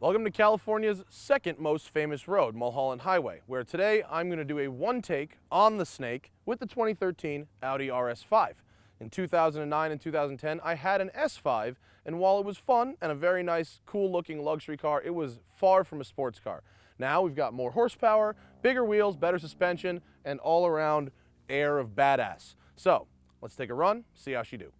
Welcome to California's second most famous road, Mulholland Highway, where today I'm going to do a one-take on the snake with the 2013 Audi RS5. In 2009 and 2010, I had an S5, and while it was fun and a very nice, cool-looking luxury car, it was far from a sports car. Now we've got more horsepower, bigger wheels, better suspension, and all-around air of badass. So, let's take a run, see how she do.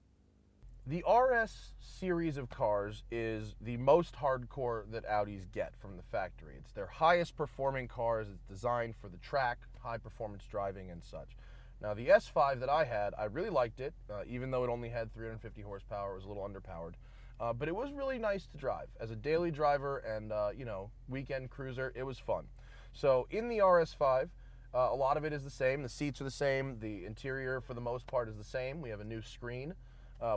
The RS series of cars is the most hardcore that Audis get from the factory. It's their highest performing cars. It's designed for the track, high performance driving and such. Now the S5 that I had, I really liked it, even though it only had 350 horsepower, it was a little underpowered. But it was really nice to drive. As a daily driver and weekend cruiser, it was fun. So in the RS5, a lot of it is the same. The seats are the same. The interior, for the most part, is the same. We have a new screen,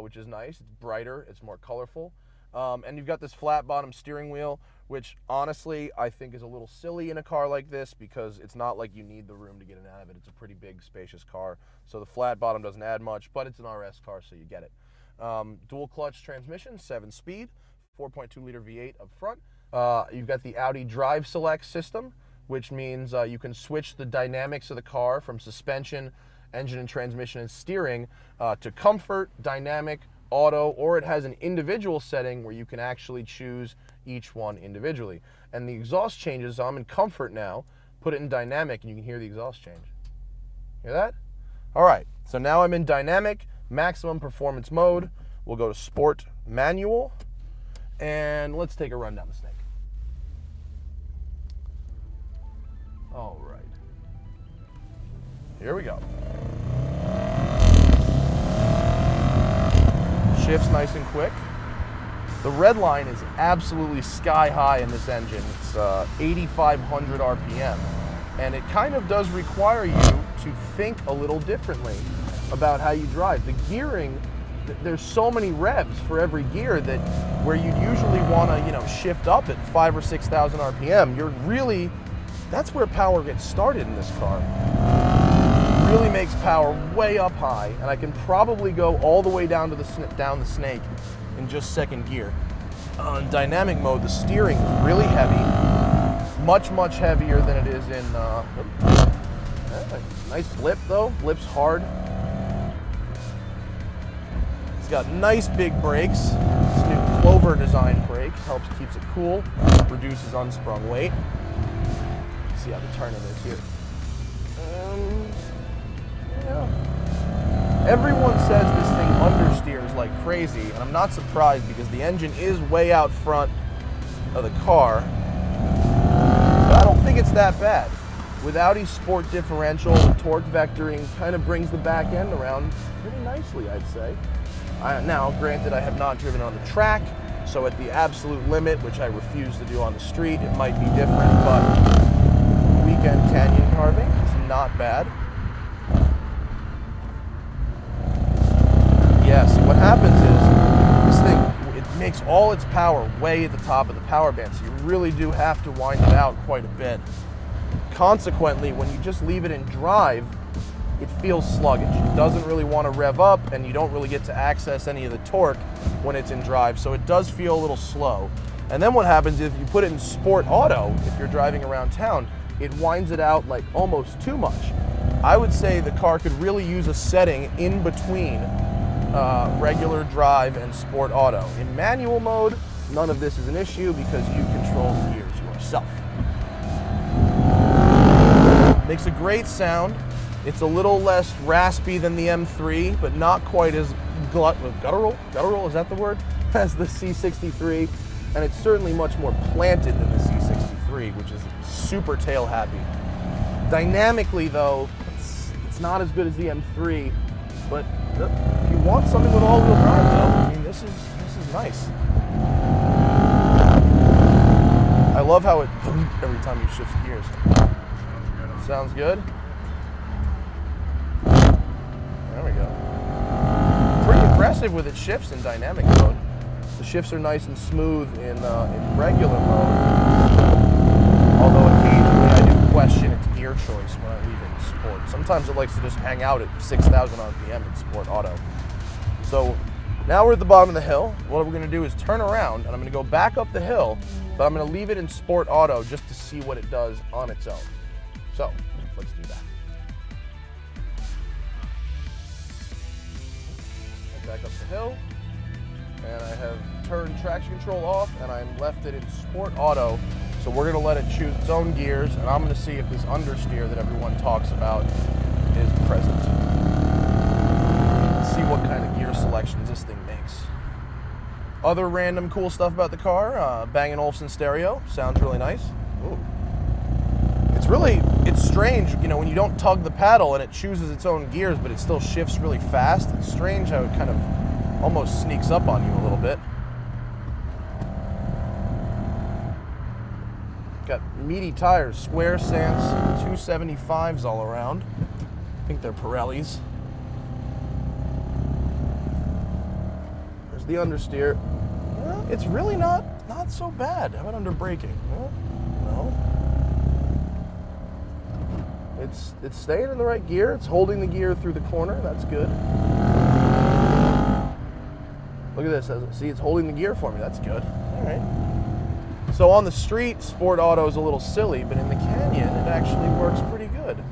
which is nice. It's brighter, it's more colorful. And you've got this flat bottom steering wheel, which honestly I think is a little silly in a car like this because it's not like you need the room to get in and out of it. It's a pretty big, spacious car. So the flat bottom doesn't add much, but it's an RS car, so you get it. Dual clutch transmission, 7-speed, 4.2 liter V8 up front. You've got the Audi Drive Select system, which means you can switch the dynamics of the car from suspension, engine and transmission and steering to comfort, dynamic, auto, or it has an individual setting where you can actually choose each one individually. And the exhaust changes, so I'm in comfort now, put it in dynamic and you can hear the exhaust change. Hear that? All right, so now I'm in dynamic, maximum performance mode. We'll go to sport manual and let's take a run down the snake. All right. Here we go. Shifts nice and quick. The red line is absolutely sky high in this engine. It's 8,500 RPM. And it kind of does require you to think a little differently about how you drive. The gearing, there's so many revs for every gear that where you'd usually want to, shift up at 5,000 or 6,000 RPM, you're really, that's where power gets started in this car. Really makes power way up high, and I can probably go all the way down to down the snake in just second gear. In dynamic mode, the steering is really heavy, much heavier than it is in. Nice blip though. Blip's hard. It's got nice big brakes. This new Clover design brake helps keeps it cool, reduces unsprung weight. See how the turning is here. Yeah. Everyone says this thing understeers like crazy, and I'm not surprised because the engine is way out front of the car. But I don't think it's that bad. With Audi's sport differential, the torque vectoring kind of brings the back end around pretty nicely, I'd say. Now, granted, I have not driven on the track, so at the absolute limit, which I refuse to do on the street, it might be different, but weekend canyon carving is not bad. Yes, what happens is this thing, it makes all its power way at the top of the power band, so you really do have to wind it out quite a bit. Consequently, when you just leave it in drive, it feels sluggish. It doesn't really want to rev up, and you don't really get to access any of the torque when it's in drive, so it does feel a little slow. And then what happens is if you put it in sport auto, if you're driving around town, it winds it out like almost too much. I would say the car could really use a setting in between regular drive and sport auto. In manual mode, none of this is an issue because you control the gears yourself. Makes a great sound. It's a little less raspy than the M3, but not quite as guttural, is that the word? As the C63, and it's certainly much more planted than the C63, which is super tail happy. Dynamically though, it's not as good as the M3, but if you want something with all-wheel drive though, I mean this is nice. I love how it every time you shift gears. Sounds good. There we go. Pretty aggressive with its shifts in dynamic mode. The shifts are nice and smooth in regular mode. Although occasionally I do question its gear choice when I leave it in sport. Sometimes it likes to just hang out at 6,000 RPM in sport auto. So now we're at the bottom of the hill. What we're going to do is turn around, and I'm going to go back up the hill but I'm gonna leave it in Sport Auto just to see what it does on its own. So, let's do that. Back up the hill, and I have turned traction control off, and I'm left it in Sport Auto. So we're gonna let it choose its own gears, and I'm gonna see if this understeer that everyone talks about is present. Let's see what kind of gear selections this thing makes. Other random cool stuff about the car, Bang & Olufsen stereo, sounds really nice. Ooh. It's strange, you know, when you don't tug the paddle and it chooses its own gears, but it still shifts really fast. It's strange how it kind of almost sneaks up on you a little bit. Got meaty tires, square stance, 275s all around. I think they're Pirellis. There's the understeer. Well, it's really not so bad. How about under braking? Well, no. It's staying in the right gear. It's holding the gear through the corner. That's good. Look at this. See, it's holding the gear for me. That's good. All right. So on the street, Sport Auto is a little silly, but in the canyon, it actually works pretty good.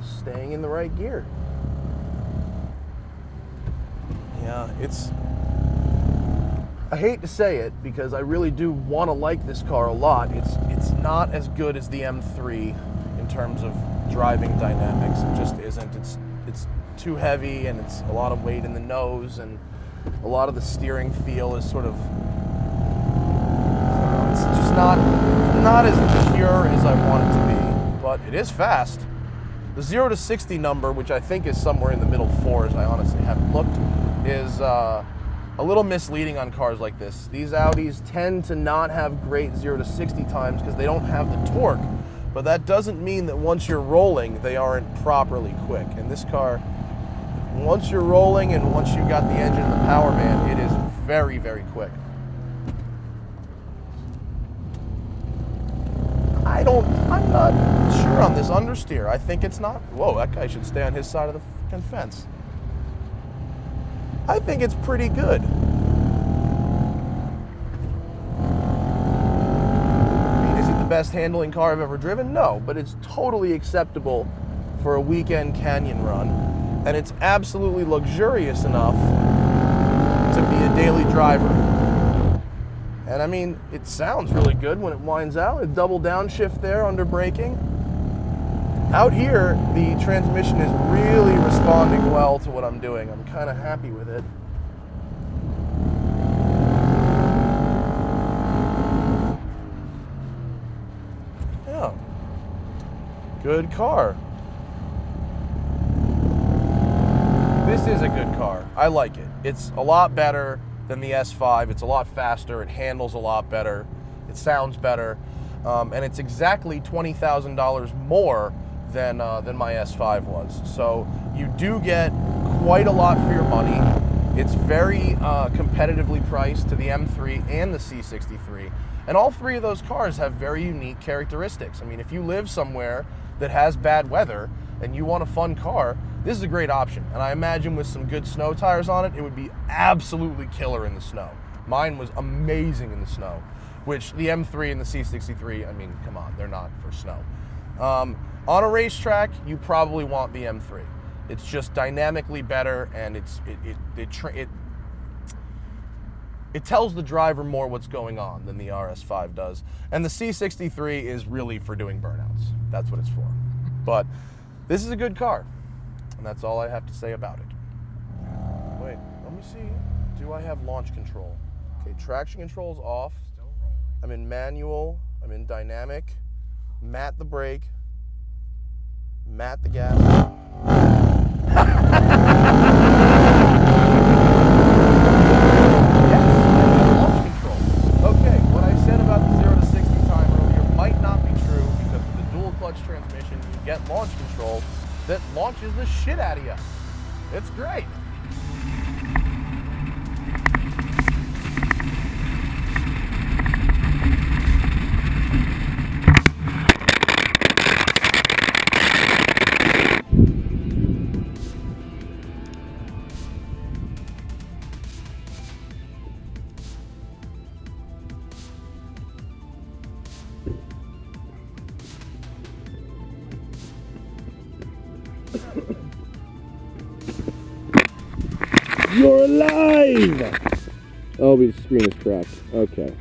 Staying in the right gear. Yeah, I hate to say it because I really do want to like this car a lot. It's not as good as the M3 in terms of driving dynamics. It just isn't. It's too heavy, and it's a lot of weight in the nose, and a lot of the steering feel is sort of, it's just not as pure as I want it to be, but it is fast. The 0 to 60 number, which I think is somewhere in the middle fours, I honestly haven't looked, is a little misleading on cars like this. These Audis tend to not have great 0 to 60 times because they don't have the torque. But that doesn't mean that once you're rolling, they aren't properly quick. And this car, once you're rolling and once you've got the engine and the power band, it is very, very quick. I'm not sure on this understeer. I think it's not, whoa, that guy should stay on his side of the fucking fence. I think it's pretty good. Best handling car I've ever driven? No, but it's totally acceptable for a weekend canyon run, and it's absolutely luxurious enough to be a daily driver. And I mean, it sounds really good when it winds out. A double downshift there under braking. Out here, the transmission is really responding well to what I'm doing. I'm kind of happy with it. Good car. This is a good car. I like it. It's a lot better than the S5. It's a lot faster. It handles a lot better. It sounds better. And it's exactly $20,000 more than my S5 was. So you do get quite a lot for your money. It's very competitively priced to the M3 and the C63. And all three of those cars have very unique characteristics. I mean, if you live somewhere that has bad weather and you want a fun car, this is a great option. And I imagine with some good snow tires on it, it would be absolutely killer in the snow. Mine was amazing in the snow, which the M3 and the C63, I mean, come on, they're not for snow. On a racetrack, you probably want the M3. It's just dynamically better, and it tells the driver more what's going on than the RS5 does. And the C63 is really for doing burnouts. That's what it's for. But this is a good car, and that's all I have to say about it. Wait, let me see. Do I have launch control? Okay, traction control's off. I'm in manual. I'm in dynamic. Mat the brake. Mat the gas. Transmission, you get launch control that launches the shit out of you. It's great. You're alive! Oh, the screen is cracked. Okay.